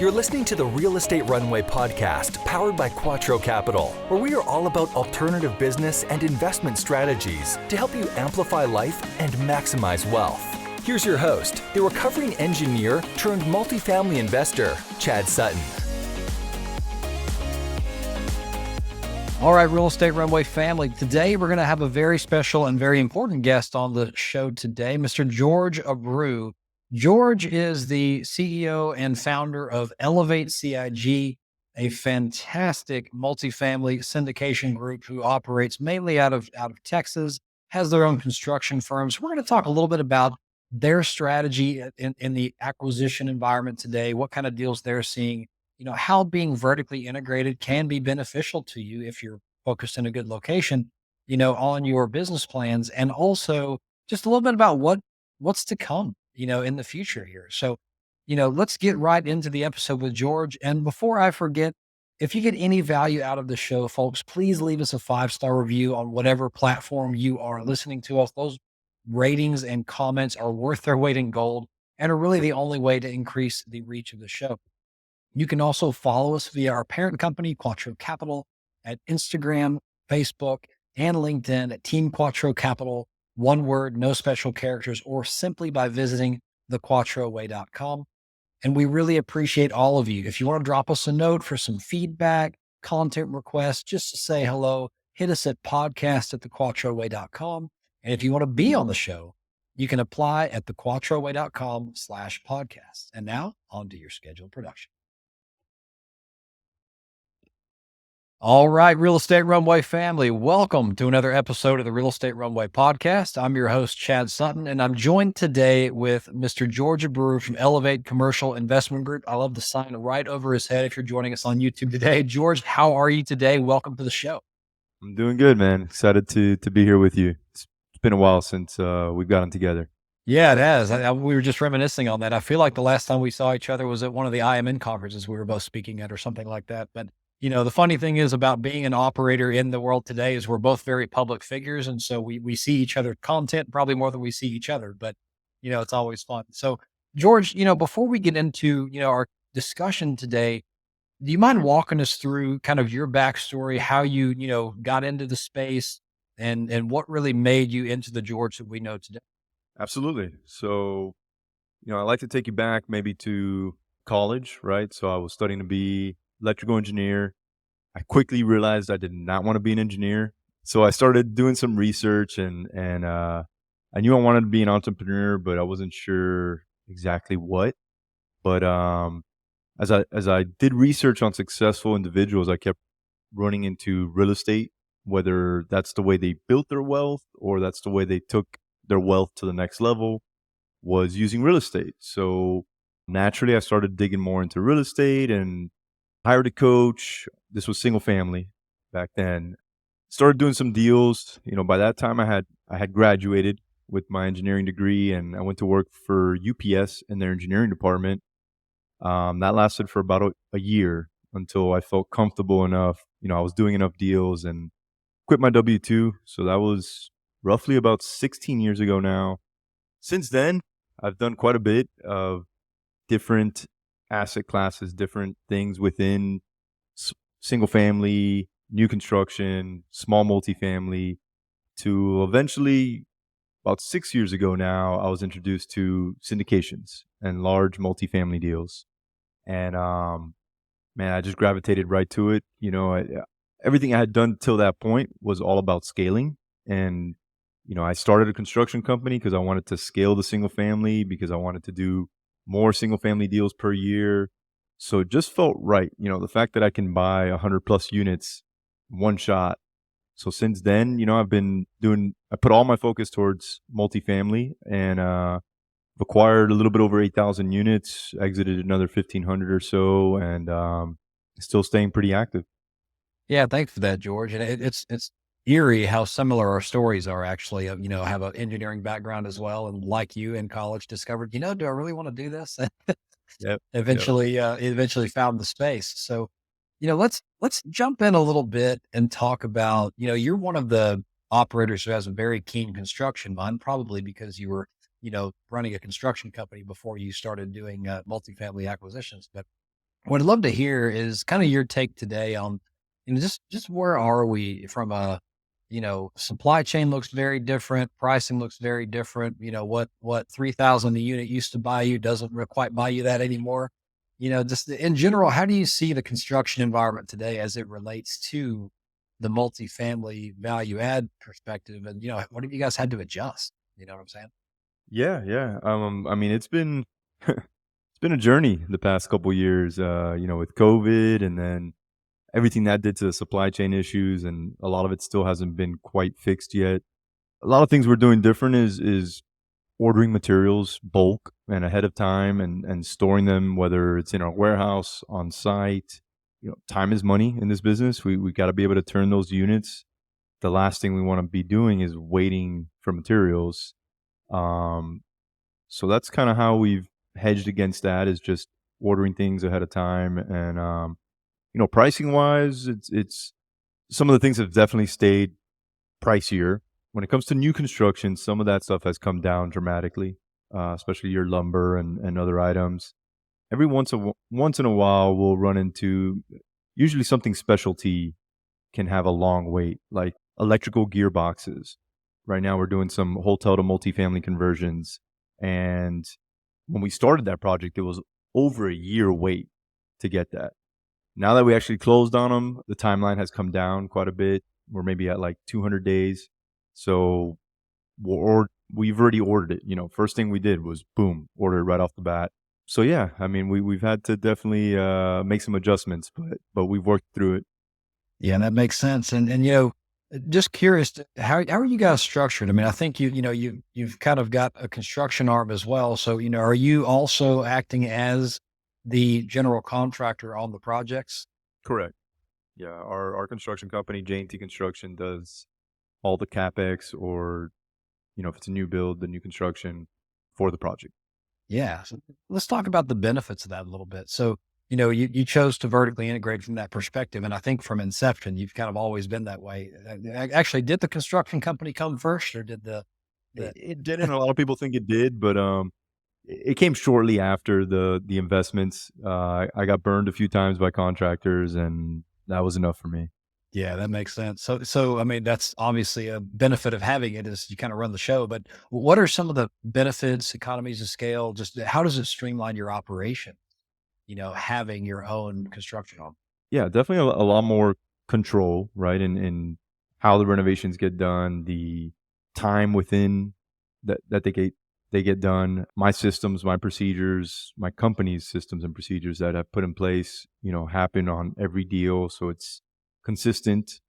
You're listening to the Real Estate Runway podcast powered by QUATTRO Capital, where we are all about alternative business and investment strategies to help you amplify life and maximize wealth. Here's your host, the recovering engineer turned multifamily investor, Chad Sutton. All right, Real Estate Runway family. Today, we're going to have a very special and very important guest on the show today, Mr. Jorge Abreu. George is the CEO and founder of Elevate CIG, a fantastic multifamily syndication group who operates mainly out of Texas, has their own construction firms. We're going to talk a little bit about their strategy in the acquisition environment today, what kind of deals they're seeing, how being vertically integrated can be beneficial to you if you're focused in a good location, on your business plans, and also just a little bit about what's to come, in the future here. So, let's get right into the episode with George. And before I forget, if you get any value out of the show, folks, please leave us a 5-star review on whatever platform you are listening to us. Those ratings and comments are worth their weight in gold and are really the only way to increase the reach of the show. You can also follow us via our parent company, QUATTRO Capital, at Instagram, Facebook, and LinkedIn at Team QUATTRO Capital, one word, no special characters, or simply by visiting thequattroway.com. And we really appreciate all of you. If you want to drop us a note for some feedback, content requests, just to say hello, hit us at podcast@thequattroway.com. And if you want to be on the show, you can apply at thequattroway.com/podcast. And now on to your scheduled production. All right, Real Estate Runway family, welcome to another episode of the Real Estate Runway podcast. I'm your host, Chad Sutton, and I'm joined today with Mr. Jorge Abreu from Elevate Commercial Investment Group. I love the sign right over his head if you're joining us on YouTube today. George, how are you today? Welcome to the show. I'm doing good, man. Excited to be here with you. It's been a while since we've gotten together. Yeah, it has. We were just reminiscing on that. I feel like the last time we saw each other was at one of the IMN conferences we were both speaking at or something like that. But the funny thing is about being an operator in the world today is we're both very public figures. And so we see each other's content probably more than we see each other, but it's always fun. So George, before we get into, our discussion today, do you mind walking us through kind of your backstory, how you, got into the space and what really made you into the George that we know today? Absolutely. So, I like to take you back maybe to college, right? So I was studying to be electrical engineer. I quickly realized I did not want to be an engineer. So I started doing some research and I knew I wanted to be an entrepreneur, but I wasn't sure exactly what. But as I did research on successful individuals, I kept running into real estate, whether that's the way they built their wealth or that's the way they took their wealth to the next level, was using real estate. So naturally, I started digging more into real estate and hired a coach. This was single family back then. Started doing some deals. By that time I had graduated with my engineering degree, and I went to work for UPS in their engineering department. That lasted for about a year until I felt comfortable enough. I was doing enough deals and quit my W-2. So that was roughly about 16 years ago now. Since then, I've done quite a bit of different asset classes, different things within single family, new construction, small multifamily, to eventually about 6 years ago now, I was introduced to syndications and large multifamily deals. And man, I just gravitated right to it. Everything I had done till that point was all about scaling. And, I started a construction company because I wanted to scale the single family, because I wanted to do more single family deals per year. So it just felt right. The fact that I can buy 100+ units one shot. So since then, I put all my focus towards multifamily, and acquired a little bit over 8,000 units, exited another 1,500 or so, and still staying pretty active. Yeah, thanks for that, George. And it's eerie how similar our stories are actually. I have an engineering background as well, and like you in college discovered, do I really want to do this? Yep. Eventually found the space. So, let's jump in a little bit and talk about, you're one of the operators who has a very keen construction mind, probably because you were, running a construction company before you started doing multifamily acquisitions. But what I'd love to hear is kind of your take today on, just where are we from a, supply chain looks very different, pricing looks very different. What 3,000 a unit used to buy you doesn't quite buy you that anymore. Just in general, how do you see the construction environment today as it relates to the multifamily value add perspective? And what have you guys had to adjust? You know what I'm saying? Yeah, yeah. I mean, it's been it's been a journey the past couple years. With COVID, and then everything that did to the supply chain issues, and a lot of it still hasn't been quite fixed yet. A lot of things we're doing different is ordering materials bulk and ahead of time, and storing them, whether it's in our warehouse, on site. Time is money in this business. We got to be able to turn those units. The last thing we want to be doing is waiting for materials. Um, so that's kind of how we've hedged against that, is just ordering things ahead of time. And pricing wise, it's some of the things have definitely stayed pricier. When it comes to new construction, some of that stuff has come down dramatically, especially your lumber and other items. Every once in a while, we'll run into usually something specialty can have a long wait, like electrical gearboxes. Right now, we're doing some hotel to multifamily conversions, and when we started that project, it was over a year wait to get that. Now that we actually closed on them, the timeline has come down quite a bit. We're maybe at like 200 days. So we've already ordered it. First thing we did was boom, order it right off the bat. So yeah, I mean, we've had to definitely make some adjustments, but we've worked through it. Yeah, that makes sense. And just curious, how are you guys structured? I mean, I think you've kind of got a construction arm as well. So, are you also acting as the general contractor on the projects? Correct. Yeah, our construction company, J&T Construction, does all the CapEx, or if it's a new build, the new construction for the project. Yeah. So let's talk about the benefits of that a little bit. So, you chose to vertically integrate from that perspective. And I think from inception, you've kind of always been that way. Actually, did the construction company come first, or did the, It didn't. A lot of people think it did, but it came shortly after the investments. I got burned a few times by contractors, and that was enough for me. yeah, that makes sense. So, I mean, that's obviously a benefit of having it, is you kind of run the show, but what are some of the benefits, economies of scale? Just how does it streamline your operation? Having your own construction home. Yeah, definitely a lot more control, right? In how the renovations get done, the time within that they get done. My systems, my procedures, my company's systems and procedures that I've put in place, happen on every deal. So it's consistent.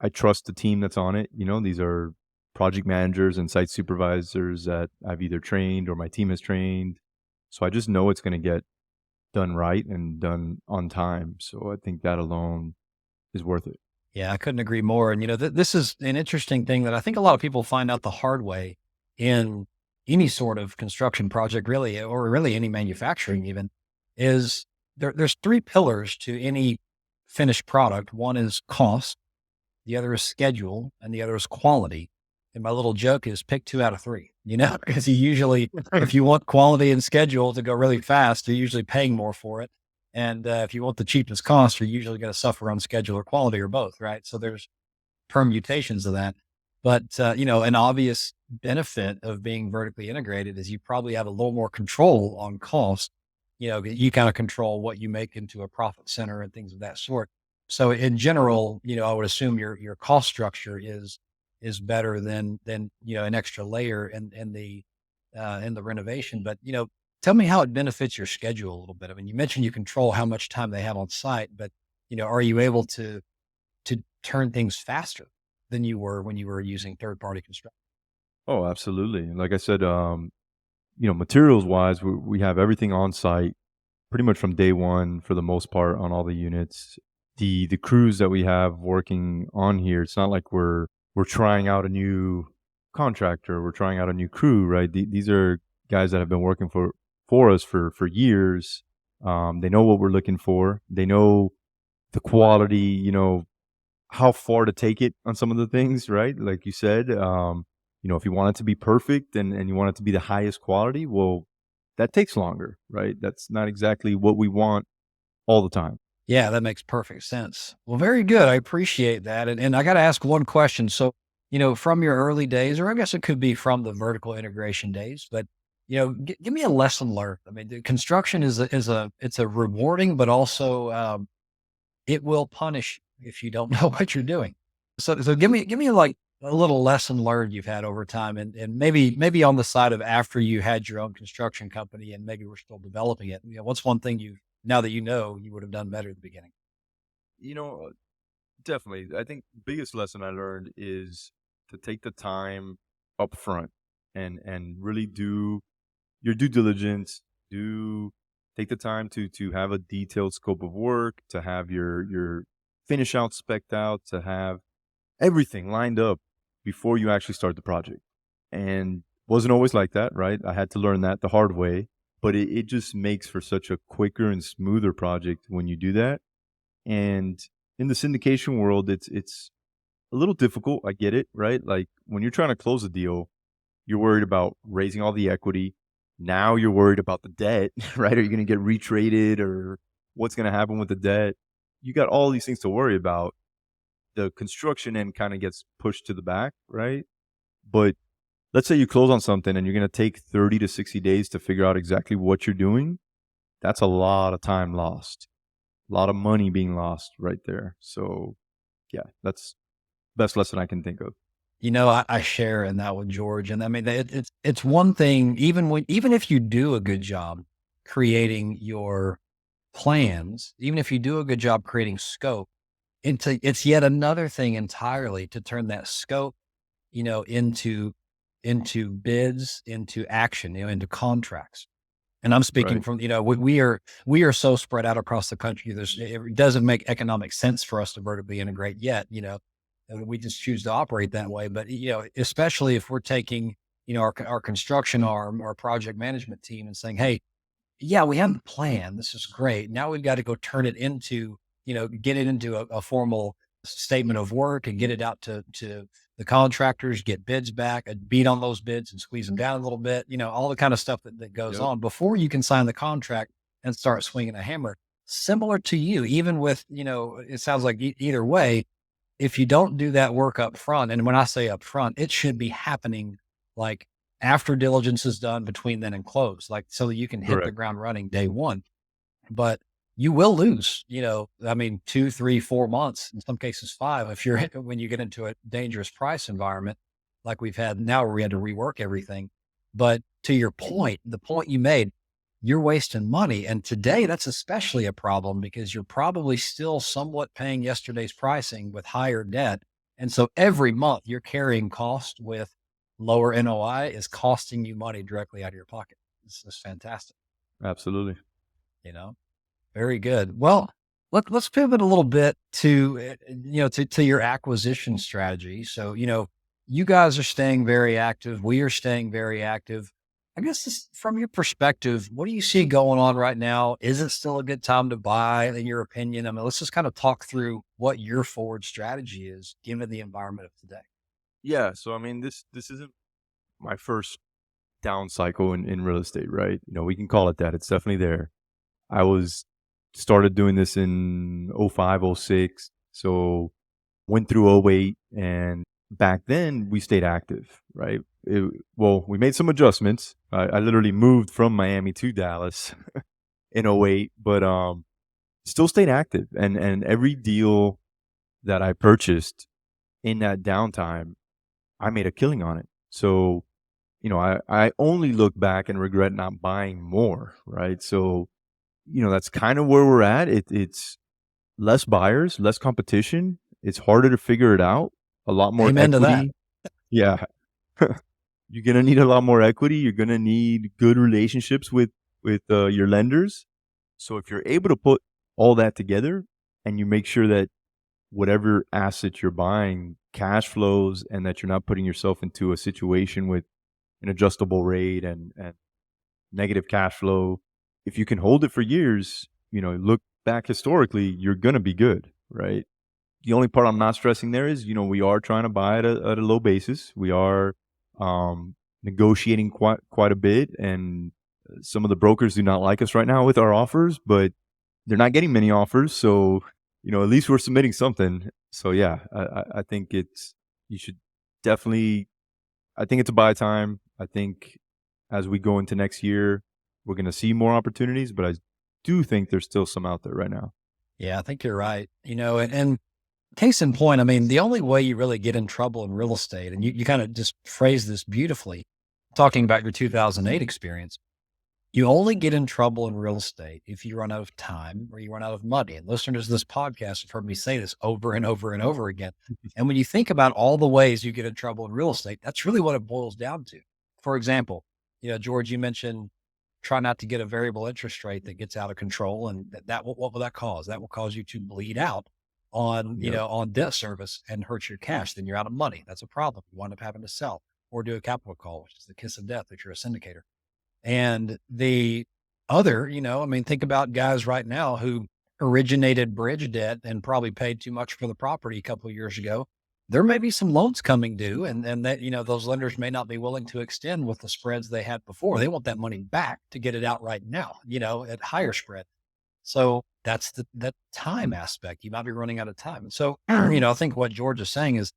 I trust the team that's on it. These are project managers and site supervisors that I've either trained or my team has trained. So I just know it's going to get done right and done on time. So I think that alone is worth it. Yeah, I couldn't agree more. And, this is an interesting thing that I think a lot of people find out the hard way in any sort of construction project, really, or really any manufacturing even, is there's three pillars to any finished product. One is cost, the other is schedule, and the other is quality. And my little joke is pick two out of three, because you usually, if you want quality and schedule to go really fast, you're usually paying more for it. And if you want the cheapest cost, you're usually going to suffer on schedule or quality, or both, right? So there's permutations of that. But, an obvious benefit of being vertically integrated is you probably have a little more control on cost. You kind of control what you make into a profit center and things of that sort. So in general, I would assume your cost structure is better than an extra layer in the renovation. But tell me how it benefits your schedule a little bit. I mean, you mentioned you control how much time they have on site, but are you able to turn things faster than you were when you were using third party construction? Oh, absolutely. Like I said, materials wise, we have everything on site pretty much from day one for the most part on all the units. The crews that we have working on here, it's not like we're trying out a new contractor, we're trying out a new crew, right? These are guys that have been working for us for years. They know what we're looking for. They know the quality, how far to take it on some of the things, right? Like you said, if you want it to be perfect and you want it to be the highest quality, well, that takes longer, right? That's not exactly what we want all the time. Yeah, that makes perfect sense. Well, very good. I appreciate that. And I got to ask one question. So, from your early days, or I guess it could be from the vertical integration days, but give me a lesson learned. I mean, the construction it's a rewarding, but also it will punish you if you don't know what you're doing. So give me like a little lesson learned you've had over time, and maybe on the side of after you had your own construction company and maybe we're still developing it. What's one thing now that you would have done better at the beginning? You know, definitely. I think the biggest lesson I learned is to take the time up front and really do your due diligence, do take the time to have a detailed scope of work, to have your finish out spec'd out, to have everything lined up before you actually start the project. And wasn't always like that, right? I had to learn that the hard way, but it just makes for such a quicker and smoother project when you do that. And in the syndication world, it's a little difficult. I get it, right? Like when you're trying to close a deal, you're worried about raising all the equity. Now you're worried about the debt, right? Are you going to get retraded, or what's going to happen with the debt? You got all these things to worry about. The construction end kind of gets pushed to the back, right? But let's say you close on something and you're going to take 30 to 60 days to figure out exactly what you're doing. That's a lot of time lost, a lot of money being lost right there. So yeah, that's the best lesson I can think of. I share in that with George, and I mean it's one thing even if you do a good job creating your plans, even if you do a good job creating scope, it's yet another thing entirely to turn that scope, into bids, into action, into contracts. And I'm speaking Right. from, we are so spread out across the country. It doesn't make economic sense for us to vertically integrate yet, and we just choose to operate that way. But, especially if we're taking, our construction arm, our project management team and saying, hey, yeah, we have the plan. This is great. Now we've got to go turn it into, get it into a formal statement of work and get it out to the contractors, get bids back, and beat on those bids and squeeze them down a little bit, all the kind of stuff that goes Yep. on before you can sign the contract and start swinging a hammer. Similar to you, even with, it sounds like either way, if you don't do that work up front, and when I say up front, it should be happening like after diligence is done between then and close, like so that you can hit the Correct. ground running day one. But you will lose, I mean, 2, 3, 4 months, in some cases 5, if you're when you get into a dangerous price environment like we've had now where we had to rework everything. But to your point, the point you made, you're wasting money. And today that's especially a problem because you're probably still somewhat paying yesterday's pricing with higher debt. And so every month you're carrying cost with lower NOI is costing you money directly out of your pocket. This is fantastic, Absolutely. you know? Very good. Well, let's pivot a little bit to, to your acquisition strategy. So, you guys are staying very active. We are staying very active. I guess from your perspective, what do you see going on right now? Is it still a good time to buy, in your opinion? I mean, let's just kind of talk through what your forward strategy is given the environment of today. Yeah. So I mean, this isn't my first down cycle in real estate, right? We can call it that. It's definitely there. I was started doing this in 05, 06. So went through 08, and back then we stayed active, right? We made some adjustments. I literally moved from Miami to Dallas in 08, but still stayed active. And every deal that I purchased in that downtime, I made a killing on it. So, I only look back and regret not buying more, right? So, that's kind of where we're at. It's less buyers, less competition. It's harder to figure it out. A lot more Amen to that. equity. Yeah. You're going to need a lot more equity. You're going to need good relationships with your lenders. So if you're able to put all that together and you make sure that whatever asset you're buying cash flows and that you're not putting yourself into a situation with an adjustable rate and negative cash flow, if you can hold it for years, look back historically, you're going to be good, right? The only part I'm not stressing there is, we are trying to buy at a low basis. We are negotiating quite a bit, and some of the brokers do not like us right now with our offers, but they're not getting many offers. So, at least we're submitting something. So yeah, I think you should definitely, I think it's a buy time. I think as we go into next year, we're going to see more opportunities, but I do think there's still some out there right now. Yeah, I think you're right. And case in point, I mean, the only way you really get in trouble in real estate, and you kind of just phrased this beautifully, talking about your 2008 experience, you only get in trouble in real estate if you run out of time or you run out of money. And listeners to this podcast have heard me say this over and over and over again. And when you think about all the ways you get in trouble in real estate, that's really what it boils down to. For example, George, you mentioned try not to get a variable interest rate that gets out of control. And what will that cause? That will cause you to bleed out on, on debt service and hurt your cash. Then you're out of money. That's a problem. You wind up having to sell or do a capital call, which is the kiss of death if you're a syndicator. And the other, think about guys right now who originated bridge debt and probably paid too much for the property a couple of years ago. There may be some loans coming due and that, those lenders may not be willing to extend with the spreads they had before. They want that money back to get it out right now, at higher spread. So that's that time aspect. You might be running out of time. And so, I think what George is saying is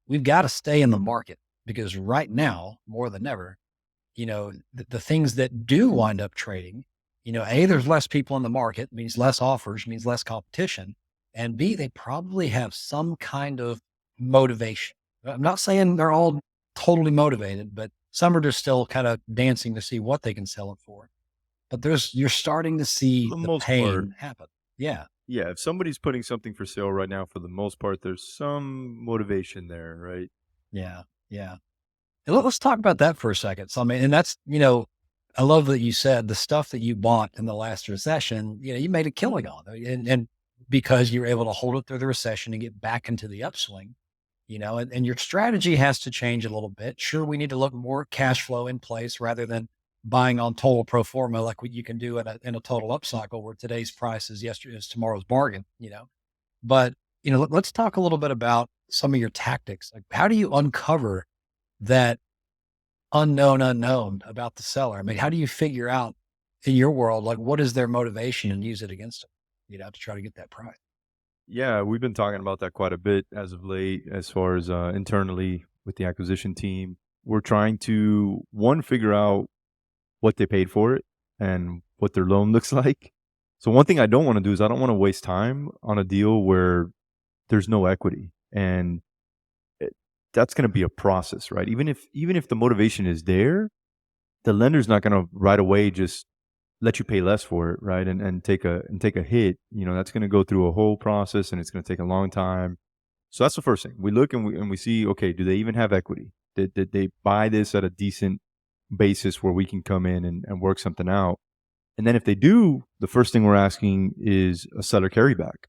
we've got to stay in the market because right now, more than ever, the things that do wind up trading, A, there's less people in the market, means less offers, means less competition. And B, they probably have some kind of motivation. I'm not saying they're all totally motivated, but some are just still kind of dancing to see what they can sell it for. But you're starting to see the pain happen. Yeah. Yeah. If somebody's putting something for sale right now, for the most part, there's some motivation there, right? Yeah. Yeah. Let's talk about that for a second. So, I mean, and that's, I love that you said the stuff that you bought in the last recession, you made a killing on it. And because you were able to hold it through the recession and get back into the upswing, and your strategy has to change a little bit. Sure, we need to look more cash flow in place rather than buying on total pro forma, like what you can do in a total upcycle where today's price is tomorrow's bargain, But, let's talk a little bit about some of your tactics. Like, how do you uncover that unknown about the seller? I mean, how do you figure out in your world, like what is their motivation and use it against them, to try to get that price? Yeah, we've been talking about that quite a bit as of late, as far as internally with the acquisition team. We're trying to, one, figure out what they paid for it and what their loan looks like. So one thing I don't want to do is I don't want to waste time on a deal where there's no equity. And that's going to be a process, right? Even if the motivation is there, the lender's not going to right away just let you pay less for it, right? And take a hit. That's going to go through a whole process, and it's going to take a long time. So that's the first thing. We look and we see, okay, do they even have equity? Did they buy this at a decent basis where we can come in and work something out? And then if they do, the first thing we're asking is a seller carryback.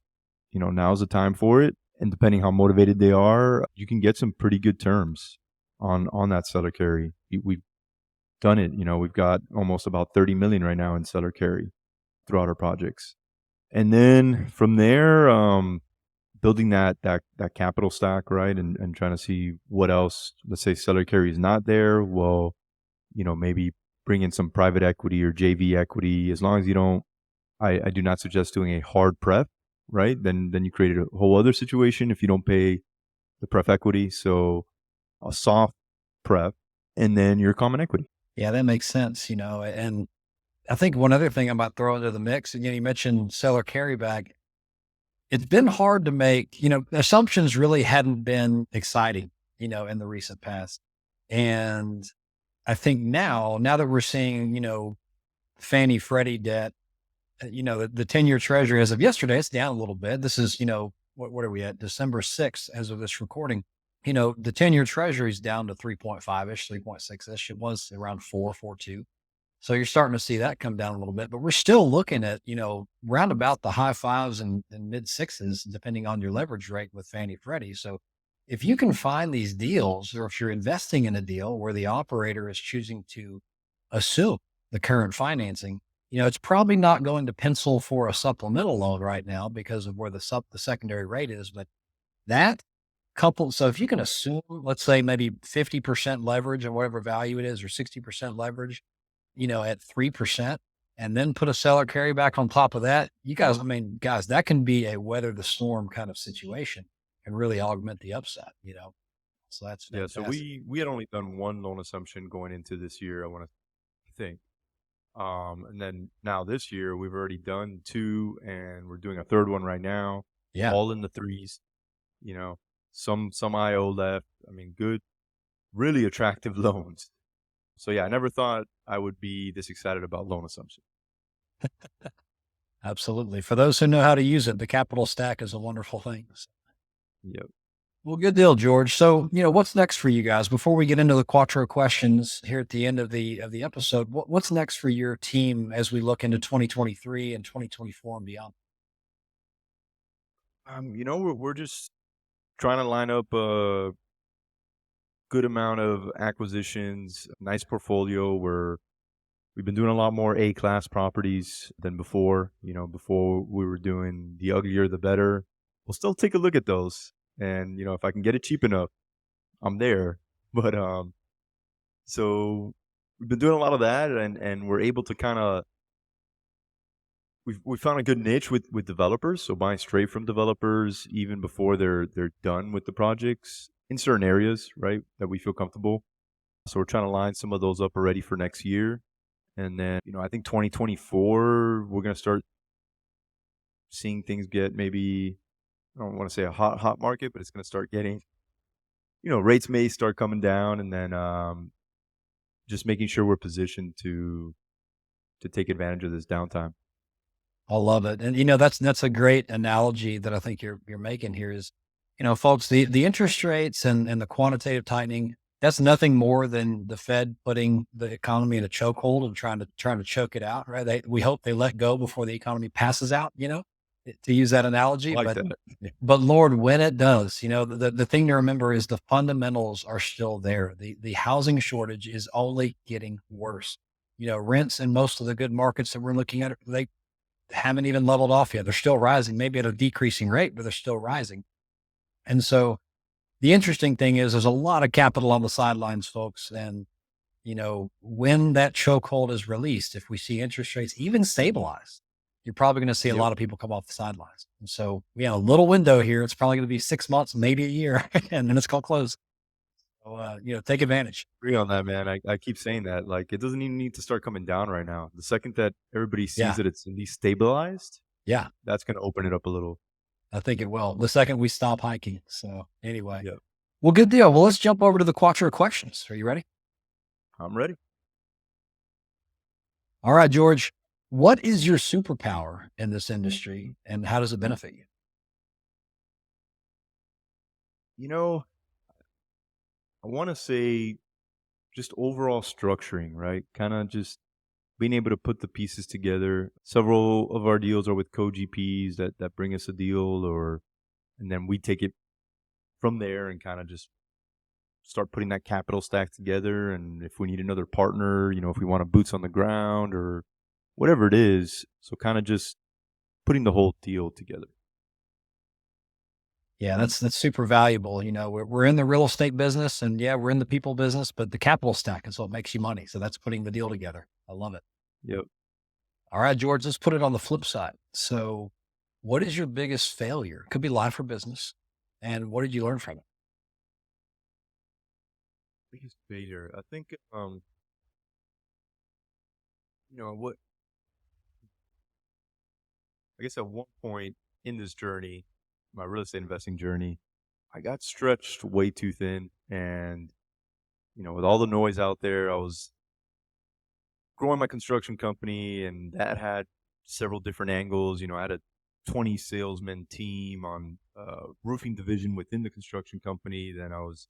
Now's the time for it. And depending how motivated they are, you can get some pretty good terms on that seller carry. We've done it. We've got almost about 30 million right now in seller carry throughout our projects. And then from there, building that capital stack, right? And trying to see what else, let's say seller carry is not there. Well, maybe bring in some private equity or JV equity. As long as you don't, I do not suggest doing a hard prep. Right? Then you created a whole other situation if you don't pay the pref equity. So a soft prep and then your common equity. Yeah, that makes sense, and I think one other thing I might throw into the mix, and you mentioned seller carryback. It's been hard to make, assumptions really hadn't been exciting, in the recent past. And I think now that we're seeing, Fannie Freddie debt, the 10-year treasury as of yesterday, it's down a little bit. This is, what are we at? December 6th as of this recording. The 10-year treasury is down to 3.5-ish, 3.6-ish. It was around 4.2. So you're starting to see that come down a little bit, but we're still looking at, round about the high fives and mid sixes, depending on your leverage rate with Fannie Freddie. So if you can find these deals, or if you're investing in a deal where the operator is choosing to assume the current financing, it's probably not going to pencil for a supplemental loan right now because of where the secondary rate is, but that coupled. So if you can assume, let's say maybe 50% leverage and whatever value it is, or 60% leverage, at 3% and then put a seller carryback on top of that, you guys, I mean, guys, that can be a weather the storm kind of situation and really augment the upside, So that's Yeah. So fantastic. we had only done one loan assumption going into this year, I want to think. And then now this year we've already done two, and we're doing a third one right now, Yeah. all in the threes. You know, some IO left. I mean, good, really attractive loans. So yeah, I never thought I would be this excited about loan assumption. Absolutely. For those who know how to use it, the capital stack is a wonderful thing. Yep. Well, good deal, George. So, what's next for you guys before we get into the Quattro questions here at the end of the episode? What's next for your team as we look into 2023 and 2024 and beyond? We're just trying to line up a good amount of acquisitions, nice portfolio. We've been doing a lot more A-class properties than before. Before we were doing the uglier the better. We'll still take a look at those, and if I can get it cheap enough, I'm there. But so we've been doing a lot of that, and we're able to kind of we found a good niche with developers. So buying straight from developers even before they're done with the projects in certain areas, right, that we feel comfortable. So we're trying to line some of those up already for next year. And then, I think 2024, we're going to start seeing things get maybe, I don't want to say a hot market, but it's going to start getting, rates may start coming down, and then just making sure we're positioned to take advantage of this downtime. I love it. And, that's a great analogy that I think you're making here is, folks, the interest rates and the quantitative tightening, that's nothing more than the Fed putting the economy in a chokehold and trying to choke it out, right? We hope they let go before the economy passes out, to use that analogy. I like that. But Lord, when it does, the thing to remember is the fundamentals are still there. The housing shortage is only getting worse. Rents in most of the good markets that we're looking at, they haven't even leveled off yet. They're still rising, maybe at a decreasing rate, but they're still rising. And so the interesting thing is there's a lot of capital on the sidelines, folks. And, when that chokehold is released, if we see interest rates even stabilize, you're probably going to see a lot of people come off the sidelines. And so we have a little window here. It's probably going to be 6 months, maybe a year, and then it's going to close. So, take advantage. Agree on that, man. I keep saying that. Like, it doesn't even need to start coming down right now. The second that everybody sees that it's at least stabilized, that's going to open it up a little. I think it will. The second we stop hiking. So anyway, Yep. Well, good deal. Well, let's jump over to the Quattro questions. Are you ready? I'm ready. All right, George, what is your superpower in this industry and how does it benefit you? I want to say just overall structuring, right? Kind of just being able to put the pieces together. Several of our deals are with co-GPs that bring us a deal, and then we take it from there and kind of just start putting that capital stack together. And if we need another partner, if we want a boots on the ground or whatever it is. So kind of just putting the whole deal together. Yeah, that's super valuable. We're in the real estate business and we're in the people business, but the capital stack is what makes you money. So that's putting the deal together. I love it. Yep. All right, George, let's put it on the flip side. So what is your biggest failure? Could be life or business. And what did you learn from it? Biggest failure. I think, I guess at one point in this journey, my real estate investing journey, I got stretched way too thin. And, with all the noise out there, I was growing my construction company, and that had several different angles. I had a 20 salesman team on roofing division within the construction company. Then I was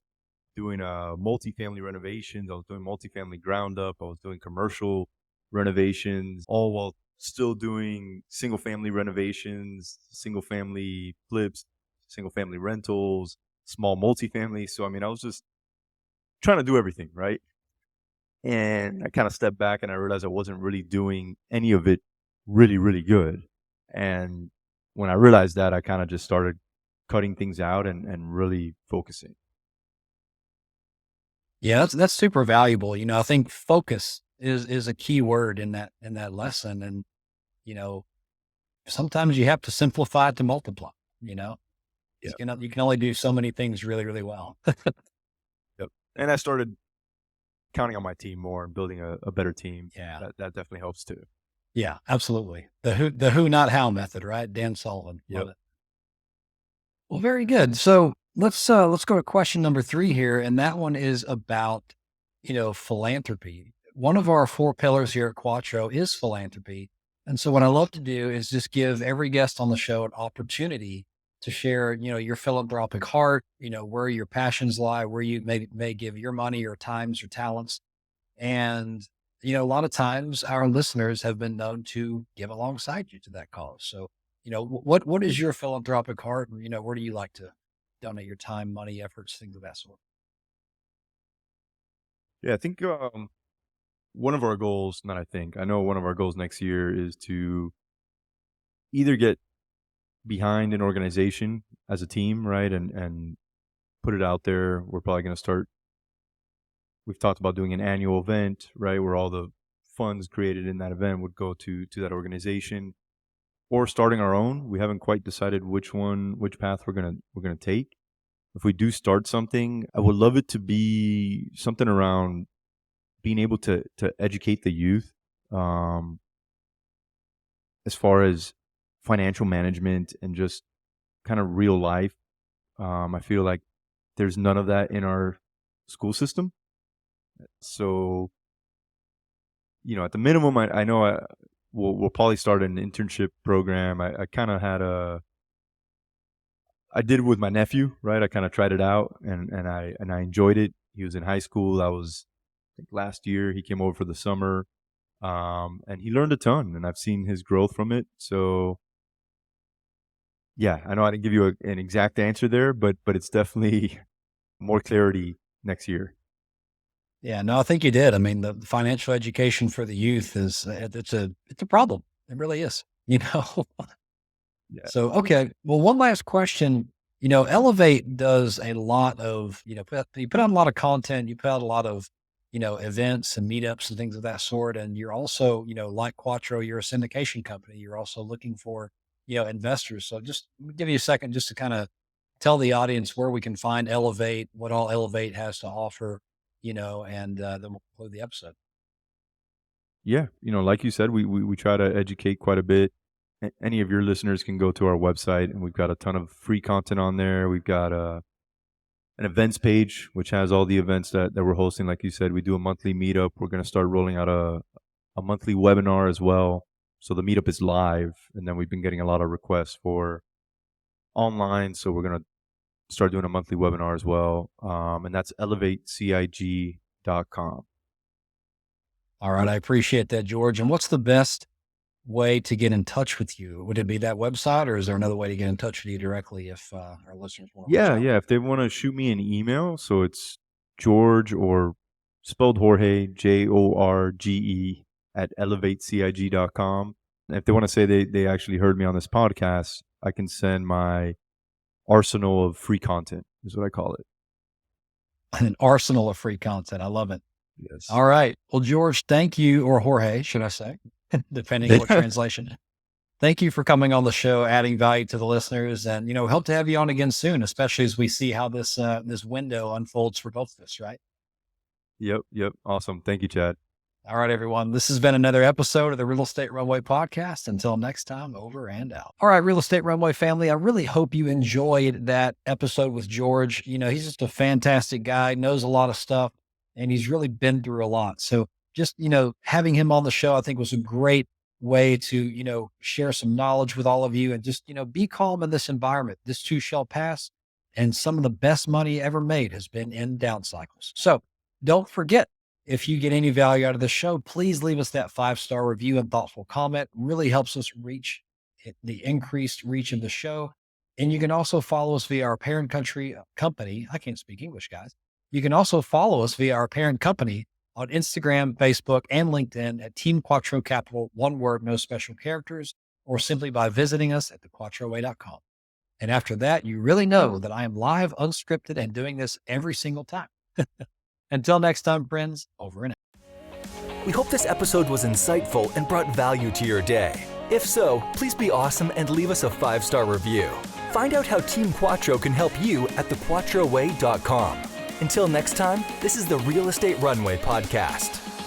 doing multifamily renovations. I was doing multifamily ground up. I was doing commercial renovations, all while still doing single family renovations, single family flips, single family rentals, small multifamily. So, I was just trying to do everything, right? And I kind of stepped back and I realized I wasn't really doing any of it really, really good. And when I realized that, I kind of just started cutting things out and really focusing. Yeah, that's super valuable. I think focus is a key word in that lesson. And, sometimes you have to simplify to multiply, Yeah. you can only do so many things really, really well. Yep. And I started counting on my team more and building a better team. Yeah. That definitely helps too. Yeah, absolutely. The who, not how method, right? Dan Sullivan. Yep. Love it. Well, very good. So let's go to question number 3 here. And that one is about, philanthropy. One of our 4 pillars here at Quattro is philanthropy. And so what I love to do is just give every guest on the show an opportunity to share, your philanthropic heart, where your passions lie, where you may give your money or times or talents. And, a lot of times our listeners have been known to give alongside you to that cause. So, what is your philanthropic heart? And, where do you like to donate your time, money, efforts, things of that sort? Yeah, I think one of our goals, I know one of our goals next year is to either get behind an organization as a team, right? And put it out there. We're probably going to start, we've talked about doing an annual event, right? Where all the funds created in that event would go to that organization, or starting our own. We haven't quite decided which path we're going to take. If we do start something, I would love it to be something around being able to educate the youth as far as financial management and just kind of real life. I feel like there's none of that in our school system. So, at the minimum, I know we'll probably start an internship program. I kind of I did it with my nephew, right? I kind of tried it out and I enjoyed it. He was in high school. I think last year he came over for the summer, and he learned a ton, and I've seen his growth from it. So yeah, I know I didn't give you an exact answer there, but it's definitely more clarity next year. Yeah, no, I think you did. I mean, the financial education for the youth it's a problem. It really is, Yeah. So, okay. Well, one last question, Elevate does a lot of, you put out a lot of content, you put out a lot of, events and meetups and things of that sort. And you're also, like Quattro, you're a syndication company. You're also looking for, investors. So just give you a second just to kind of tell the audience where we can find Elevate, what all Elevate has to offer, and then we'll conclude the episode. Yeah. Like you said, we try to educate quite a bit. Any of your listeners can go to our website, and we've got a ton of free content on there. We've got an events page, which has all the events that we're hosting. Like you said, we do a monthly meetup. We're going to start rolling out a monthly webinar as well. So the meetup is live, and then we've been getting a lot of requests for online. So we're going to start doing a monthly webinar as well. And that's elevatecig.com. All right. I appreciate that, George. And what's the best way to get in touch with you? Would it be that website, or is there another way to get in touch with you directly if our listeners want to? Yeah. If they want to shoot me an email, so it's George, or spelled Jorge, Jorge at elevatecig.com. And if they want to say they actually heard me on this podcast, I can send my arsenal of free content, is what I call it. An arsenal of free content. I love it. Yes. All right. Well, George, thank you, or Jorge, should I say, depending on what translation. Thank you for coming on the show, adding value to the listeners, and, hope to have you on again soon, especially as we see how this window unfolds for both of us, right? Yep. Awesome. Thank you, Chad. All right, everyone. This has been another episode of the Real Estate Runway podcast. Until next time, over and out. All right, Real Estate Runway family, I really hope you enjoyed that episode with George. He's just a fantastic guy, knows a lot of stuff, and he's really been through a lot. So just, having him on the show, I think was a great way to, share some knowledge with all of you and just, be calm in this environment. This too shall pass. And some of the best money ever made has been in down cycles. So don't forget, if you get any value out of the show, please leave us that 5-star review and thoughtful comment. It really helps us reach the increased reach of the show. And you can also follow us via our parent company. I can't speak English, guys. You can also follow us via our parent company on Instagram, Facebook, and LinkedIn at Team Quattro Capital, one word, no special characters, or simply by visiting us at thequattroway.com. And after that, you really know that I am live, unscripted, and doing this every single time. Until next time, friends, over and out. We hope this episode was insightful and brought value to your day. If so, please be awesome and leave us a 5-star review. Find out how Team Quattro can help you at thequattroway.com. Until next time, this is the Real Estate Runway Podcast.